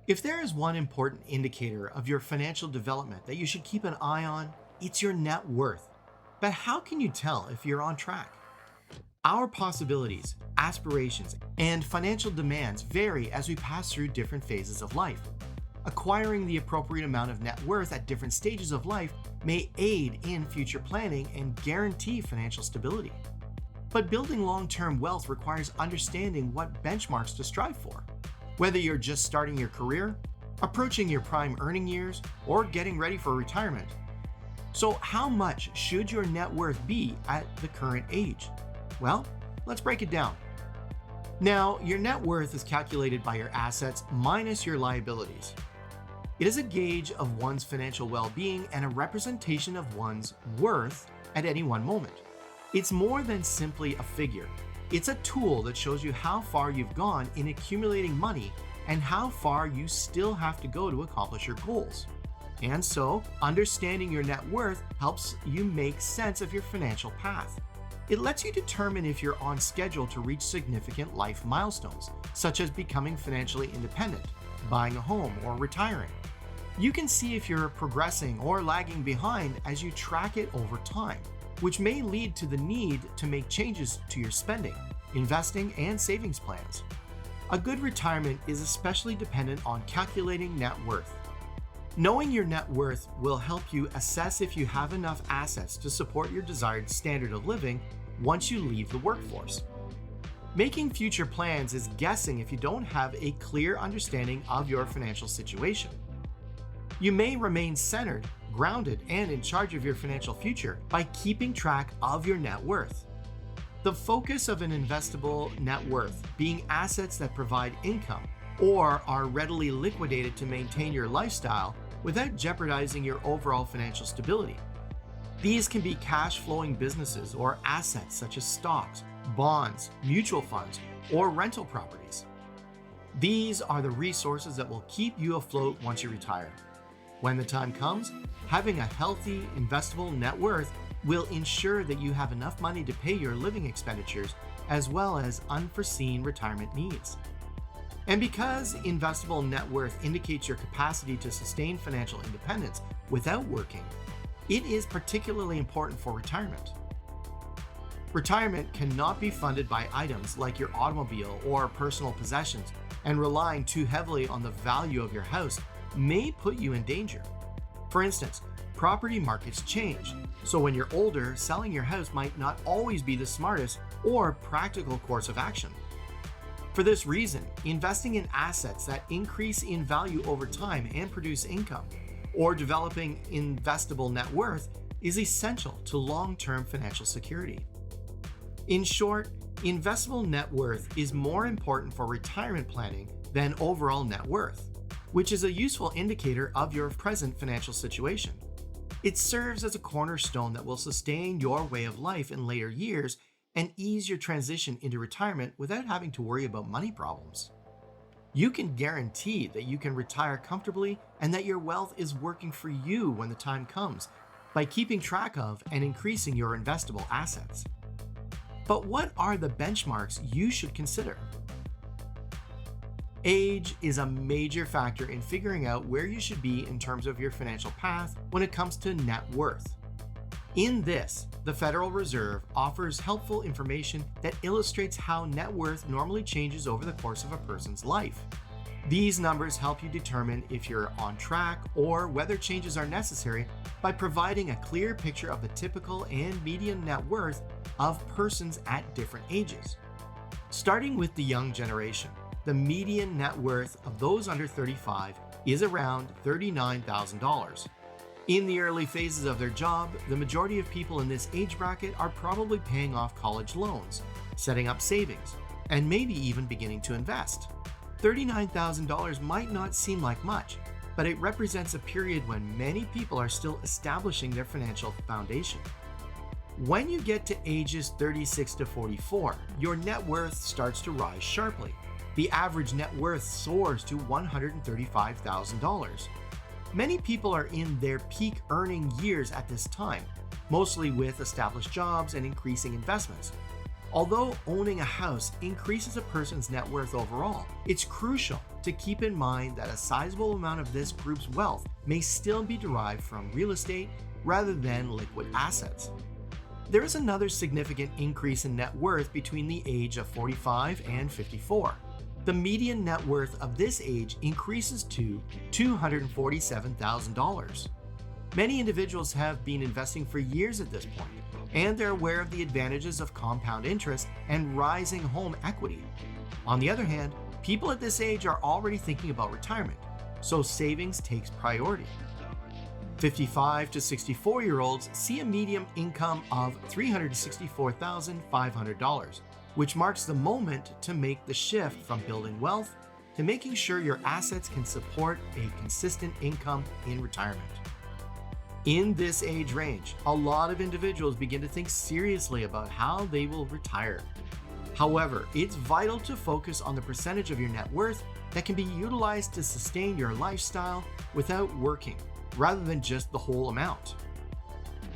If there is one important indicator of your financial development that you should keep an eye on, it's your net worth. But how can you tell if you're on track? Our possibilities, aspirations, and financial demands vary as we pass through different phases of life. Acquiring the appropriate amount of net worth at different stages of life may aid in future planning and guarantee financial stability. But building long-term wealth requires understanding what benchmarks to strive for. Whether you're just starting your career, approaching your prime earning years, or getting ready for retirement. So how much should your net worth be at the current age? Well, let's break it down. Now, your net worth is calculated by your assets minus your liabilities. It is a gauge of one's financial well-being and a representation of one's worth at any one moment. It's more than simply a figure. It's a tool that shows you how far you've gone in accumulating money and how far you still have to go to accomplish your goals. And so, understanding your net worth helps you make sense of your financial path. It lets you determine if you're on schedule to reach significant life milestones, such as becoming financially independent, buying a home, or retiring. You can see if you're progressing or lagging behind as you track it over time, which may lead to the need to make changes to your spending, investing, and savings plans. A good retirement is especially dependent on calculating net worth. Knowing your net worth will help you assess if you have enough assets to support your desired standard of living once you leave the workforce. Making future plans is guessing if you don't have a clear understanding of your financial situation. You may remain centered, grounded, and in charge of your financial future by keeping track of your net worth. The focus of an investable net worth being assets that provide income or are readily liquidated to maintain your lifestyle without jeopardizing your overall financial stability. These can be cash-flowing businesses or assets such as stocks, bonds, mutual funds, or rental properties. These are the resources that will keep you afloat once you retire. When the time comes, having a healthy, investable net worth will ensure that you have enough money to pay your living expenditures as well as unforeseen retirement needs. And because investable net worth indicates your capacity to sustain financial independence without working, it is particularly important for retirement. Retirement cannot be funded by items like your automobile or personal possessions, and relying too heavily on the value of your house may put you in danger. For instance, property markets change, so when you're older, selling your house might not always be the smartest or practical course of action. For this reason, investing in assets that increase in value over time and produce income, or developing investable net worth, is essential to long-term financial security. In short, investable net worth is more important for retirement planning than overall net worth, which is a useful indicator of your present financial situation. It serves as a cornerstone that will sustain your way of life in later years and ease your transition into retirement without having to worry about money problems. You can guarantee that you can retire comfortably and that your wealth is working for you when the time comes by keeping track of and increasing your investable assets. But what are the benchmarks you should consider? Age is a major factor in figuring out where you should be in terms of your financial path when it comes to net worth. In this, the Federal Reserve offers helpful information that illustrates how net worth normally changes over the course of a person's life. These numbers help you determine if you're on track or whether changes are necessary by providing a clear picture of the typical and median net worth of persons at different ages. Starting with the young generation, the median net worth of those under 35 is around $39,000. In the early phases of their job, the majority of people in this age bracket are probably paying off college loans, setting up savings, and maybe even beginning to invest. $39,000 might not seem like much, but it represents a period when many people are still establishing their financial foundation. When you get to ages 36 to 44, your net worth starts to rise sharply. The average net worth soars to $135,000. Many people are in their peak earning years at this time, mostly with established jobs and increasing investments. Although owning a house increases a person's net worth overall, it's crucial to keep in mind that a sizable amount of this group's wealth may still be derived from real estate rather than liquid assets. There is another significant increase in net worth between the age of 45 and 54. The median net worth of this age increases to $247,000. Many individuals have been investing for years at this point, and they're aware of the advantages of compound interest and rising home equity. On the other hand, people at this age are already thinking about retirement, so savings takes priority. 55 to 64-year-olds see a median income of $364,500, which marks the moment to make the shift from building wealth to making sure your assets can support a consistent income in retirement. In this age range, a lot of individuals begin to think seriously about how they will retire. However, it's vital to focus on the percentage of your net worth that can be utilized to sustain your lifestyle without working, rather than just the whole amount.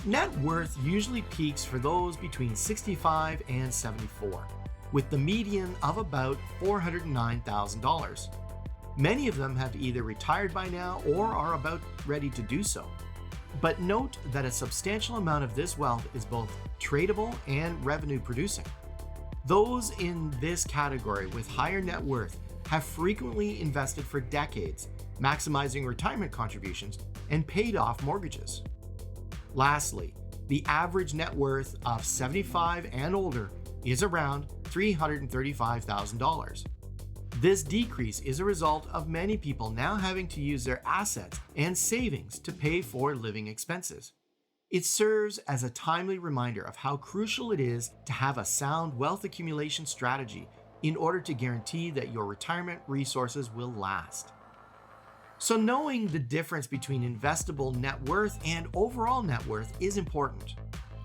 Net worth usually peaks for those between 65 and 74, with the median of about $409,000. Many of them have either retired by now or are about ready to do so. But note that a substantial amount of this wealth is both tradable and revenue producing. Those in this category with higher net worth have frequently invested for decades, maximizing retirement contributions and paid off mortgages. Lastly, the average net worth of 75 and older is around $335,000. This decrease is a result of many people now having to use their assets and savings to pay for living expenses. It serves as a timely reminder of how crucial it is to have a sound wealth accumulation strategy in order to guarantee that your retirement resources will last. So knowing the difference between investable net worth and overall net worth is important.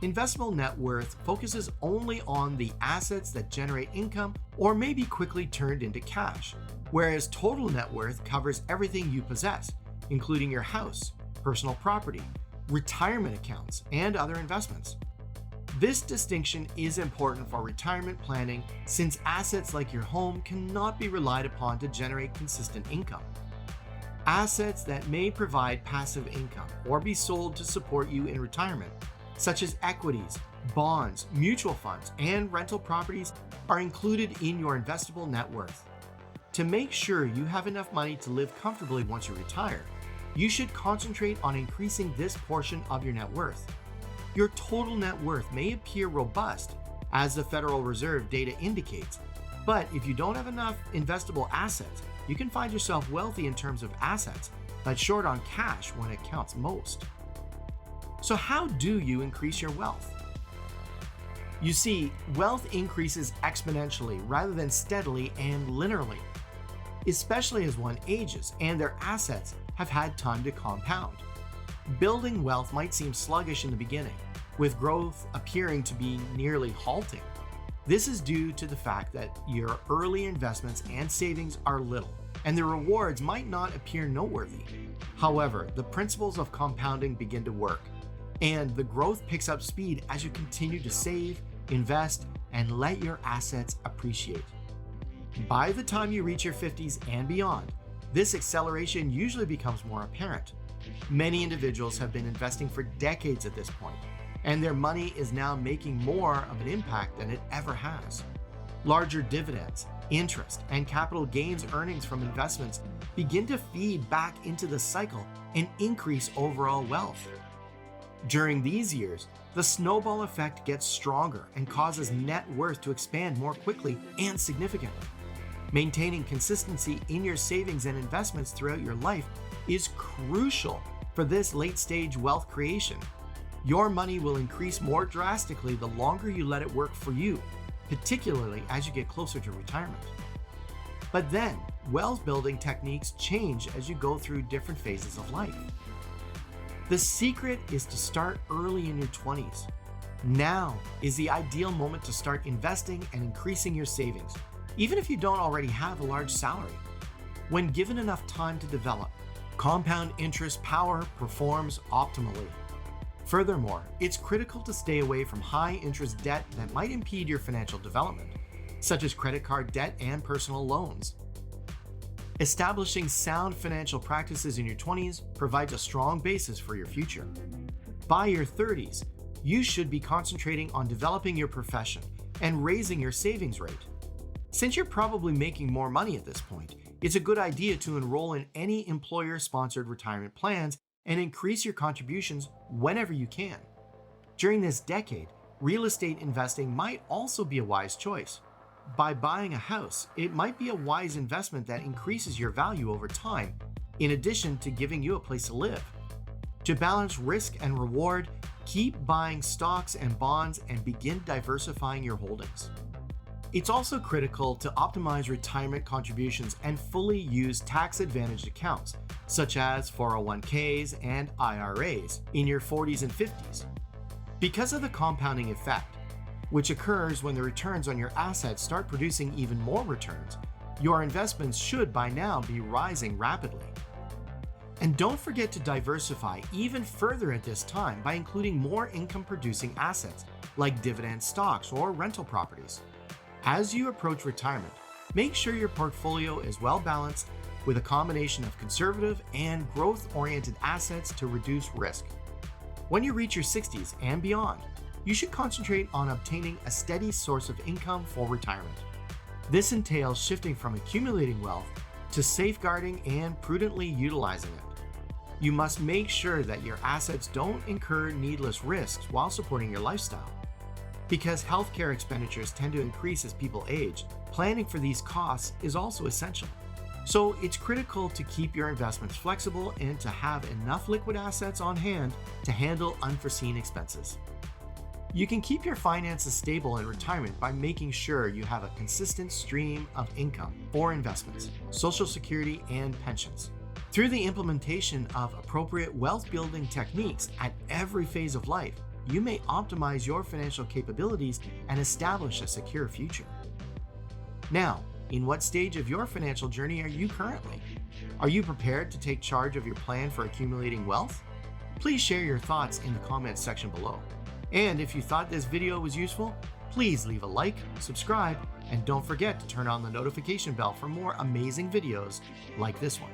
Investable net worth focuses only on the assets that generate income or may be quickly turned into cash, whereas total net worth covers everything you possess, including your house, personal property, retirement accounts, and other investments. This distinction is important for retirement planning since assets like your home cannot be relied upon to generate consistent income. Assets that may provide passive income or be sold to support you in retirement, such as equities, bonds, mutual funds, and rental properties, are included in your investable net worth. To make sure you have enough money to live comfortably once you retire, you should concentrate on increasing this portion of your net worth. Your total net worth may appear robust, as the Federal Reserve data indicates, but if you don't have enough investable assets, you can find yourself wealthy in terms of assets, but short on cash when it counts most. So how do you increase your wealth? You see, wealth increases exponentially rather than steadily and linearly, especially as one ages and their assets have had time to compound. Building wealth might seem sluggish in the beginning, with growth appearing to be nearly halting. This is due to the fact that your early investments and savings are little, and the rewards might not appear noteworthy. However, the principles of compounding begin to work, and the growth picks up speed as you continue to save, invest, and let your assets appreciate. By the time you reach your 50s and beyond, this acceleration usually becomes more apparent. Many individuals have been investing for decades at this point, and their money is now making more of an impact than it ever has. Larger dividends, interest, and capital gains earnings from investments begin to feed back into the cycle and increase overall wealth. During these years, the snowball effect gets stronger and causes net worth to expand more quickly and significantly. Maintaining consistency in your savings and investments throughout your life is crucial for this late-stage wealth creation. Your money will increase more drastically the longer you let it work for you, particularly as you get closer to retirement. But then, wealth building techniques change as you go through different phases of life. The secret is to start early in your 20s. Now is the ideal moment to start investing and increasing your savings, even if you don't already have a large salary. When given enough time to develop, compound interest power performs optimally. Furthermore, it's critical to stay away from high-interest debt that might impede your financial development, such as credit card debt and personal loans. Establishing sound financial practices in your 20s provides a strong basis for your future. By your 30s, you should be concentrating on developing your profession and raising your savings rate. Since you're probably making more money at this point, it's a good idea to enroll in any employer-sponsored retirement plans and increase your contributions whenever you can. During this decade, real estate investing might also be a wise choice. By buying a house, it might be a wise investment that increases your value over time, in addition to giving you a place to live. To balance risk and reward, keep buying stocks and bonds and begin diversifying your holdings. It's also critical to optimize retirement contributions and fully use tax-advantaged accounts, such as 401ks and IRAs, in your 40s and 50s. Because of the compounding effect, which occurs when the returns on your assets start producing even more returns, your investments should by now be rising rapidly. And don't forget to diversify even further at this time by including more income-producing assets, like dividend stocks or rental properties. As you approach retirement, make sure your portfolio is well balanced with a combination of conservative and growth-oriented assets to reduce risk. When you reach your 60s and beyond, you should concentrate on obtaining a steady source of income for retirement. This entails shifting from accumulating wealth to safeguarding and prudently utilizing it. You must make sure that your assets don't incur needless risks while supporting your lifestyle. Because healthcare expenditures tend to increase as people age, planning for these costs is also essential. So it's critical to keep your investments flexible and to have enough liquid assets on hand to handle unforeseen expenses. You can keep your finances stable in retirement by making sure you have a consistent stream of income for investments, Social Security, and pensions. Through the implementation of appropriate wealth-building techniques at every phase of life, you may optimize your financial capabilities and establish a secure future. Now, in what stage of your financial journey are you currently? Are you prepared to take charge of your plan for accumulating wealth? Please share your thoughts in the comments section below. And if you thought this video was useful, please leave a like, subscribe, and don't forget to turn on the notification bell for more amazing videos like this one.